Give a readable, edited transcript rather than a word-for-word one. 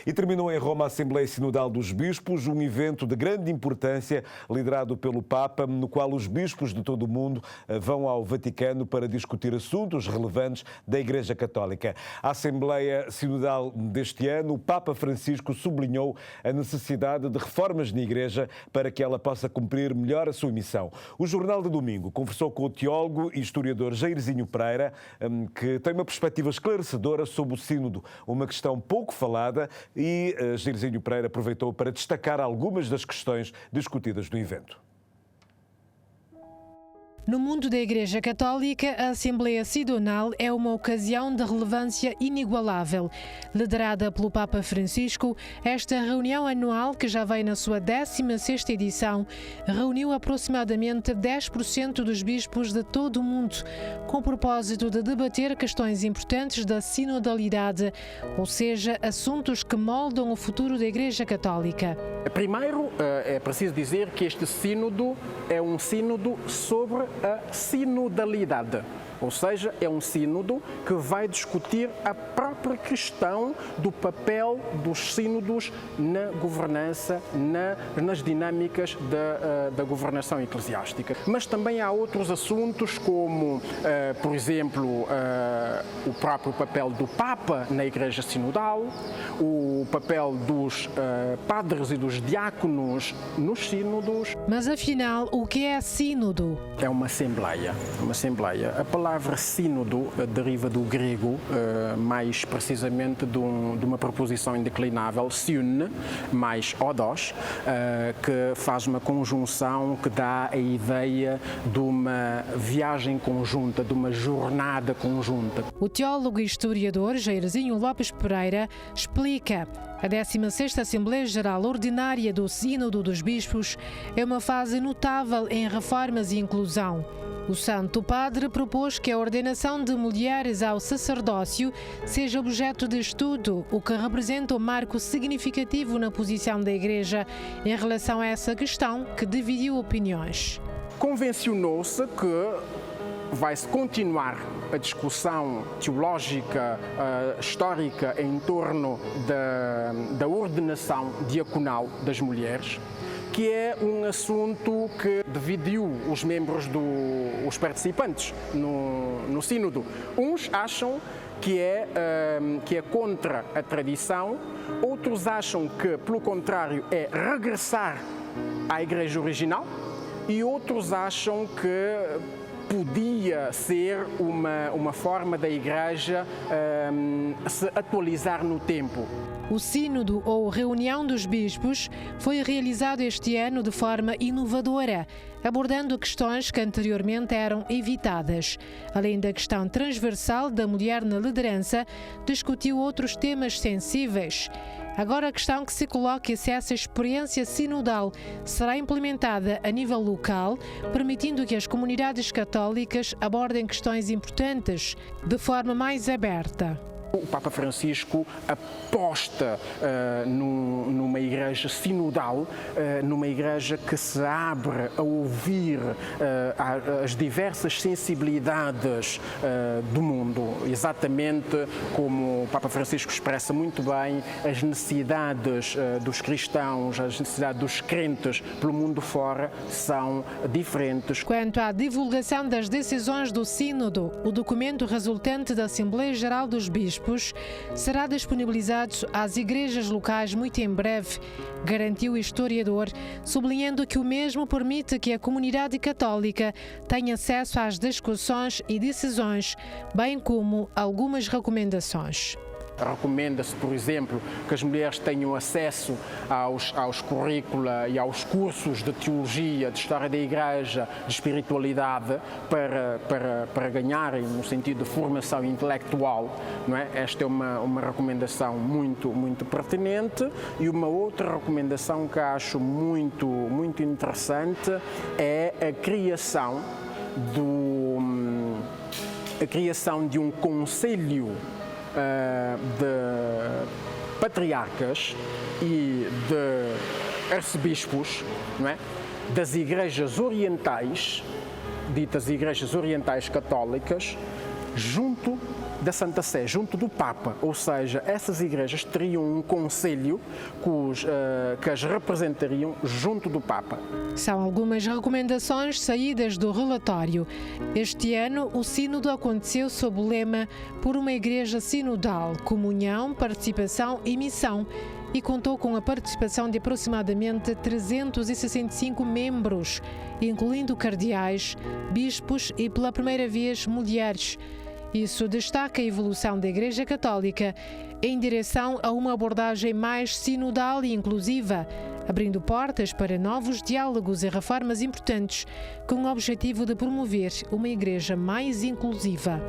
E terminou em Roma a Assembleia Sinodal dos Bispos, um evento de grande importância liderado pelo Papa, no qual os bispos de todo o mundo vão ao Vaticano para discutir assuntos relevantes da Igreja Católica. A Assembleia Sinodal deste ano, o Papa Francisco sublinhou a necessidade de reformas na Igreja para que ela possa cumprir melhor a sua missão. O Jornal de Domingo conversou com o teólogo e historiador Jairzinho Pereira, que tem uma perspectiva esclarecedora sobre o Sínodo, uma questão pouco falada, e Jairzinho Pereira aproveitou para destacar algumas das questões discutidas no evento. No mundo da Igreja Católica, a Assembleia Sinodal é uma ocasião de relevância inigualável. Liderada pelo Papa Francisco, esta reunião anual, que já vai na sua 16ª edição, reuniu aproximadamente 10% dos bispos de todo o mundo, com o propósito de debater questões importantes da sinodalidade, ou seja, assuntos que moldam o futuro da Igreja Católica. Primeiro, é preciso dizer que este sínodo é um sínodo sobre a sinodalidade, ou seja, é um sínodo que vai discutir a própria questão do papel dos sínodos na governança, nas dinâmicas da governação eclesiástica. Mas também há outros assuntos como, por exemplo, o próprio papel do Papa na Igreja Sinodal, o papel dos padres e dos diáconos nos sínodos. Mas afinal, o que é sínodo? É uma assembleia. A palavra sínodo deriva do grego, mais precisamente de uma preposição indeclinável, syne, mais odos, que faz uma conjunção que dá a ideia de uma viagem conjunta, de uma jornada conjunta. O teólogo e historiador Jairzinho Lopes Pereira explica: a 16ª Assembleia Geral Ordinária do Sínodo dos Bispos é uma fase notável em reformas e inclusão. O Santo Padre propôs que a ordenação de mulheres ao sacerdócio seja objeto de estudo, o que representa um marco significativo na posição da Igreja em relação a essa questão que dividiu opiniões. Convencionou-se que vai-se continuar a discussão teológica, histórica em torno da ordenação diaconal das mulheres, que é um assunto que dividiu os membros, os participantes no sínodo. Uns acham que é contra a tradição, outros acham que, pelo contrário, é regressar à Igreja original, e outros acham que podia ser uma forma da Igreja se atualizar no tempo. O Sínodo, ou Reunião dos Bispos, foi realizado este ano de forma inovadora, abordando questões que anteriormente eram evitadas. Além da questão transversal da mulher na liderança, discutiu outros temas sensíveis. Agora a questão que se coloca é se essa experiência sinodal será implementada a nível local, permitindo que as comunidades católicas abordem questões importantes de forma mais aberta. O Papa Francisco aposta numa igreja sinodal, numa igreja que se abre a ouvir as diversas sensibilidades do mundo, exatamente como o Papa Francisco expressa muito bem as necessidades dos cristãos, as necessidades dos crentes pelo mundo fora são diferentes. Quanto à divulgação das decisões do Sínodo, o documento resultante da Assembleia Geral dos Bispos será disponibilizado às igrejas locais muito em breve, garantiu o historiador, sublinhando que o mesmo permite que a comunidade católica tenha acesso às discussões e decisões, bem como algumas recomendações. Recomenda-se, por exemplo, que as mulheres tenham acesso aos currícula e aos cursos de teologia, de história da Igreja, de espiritualidade, para ganharem no sentido de formação intelectual, não é? Esta é uma recomendação muito pertinente. E uma outra recomendação que acho muito interessante é a criação de um conselho de patriarcas e de arcebispos, não é? Das igrejas orientais, ditas igrejas orientais católicas, junto da Santa Sé junto do Papa, ou seja, essas igrejas teriam um conselho que as representariam junto do Papa. São algumas recomendações saídas do relatório. Este ano, o sínodo aconteceu sob o lema Por uma Igreja Sinodal, Comunhão, Participação e Missão, e contou com a participação de aproximadamente 365 membros, incluindo cardeais, bispos e, pela primeira vez, mulheres. Isso destaca a evolução da Igreja Católica em direção a uma abordagem mais sinodal e inclusiva, abrindo portas para novos diálogos e reformas importantes, com o objetivo de promover uma Igreja mais inclusiva.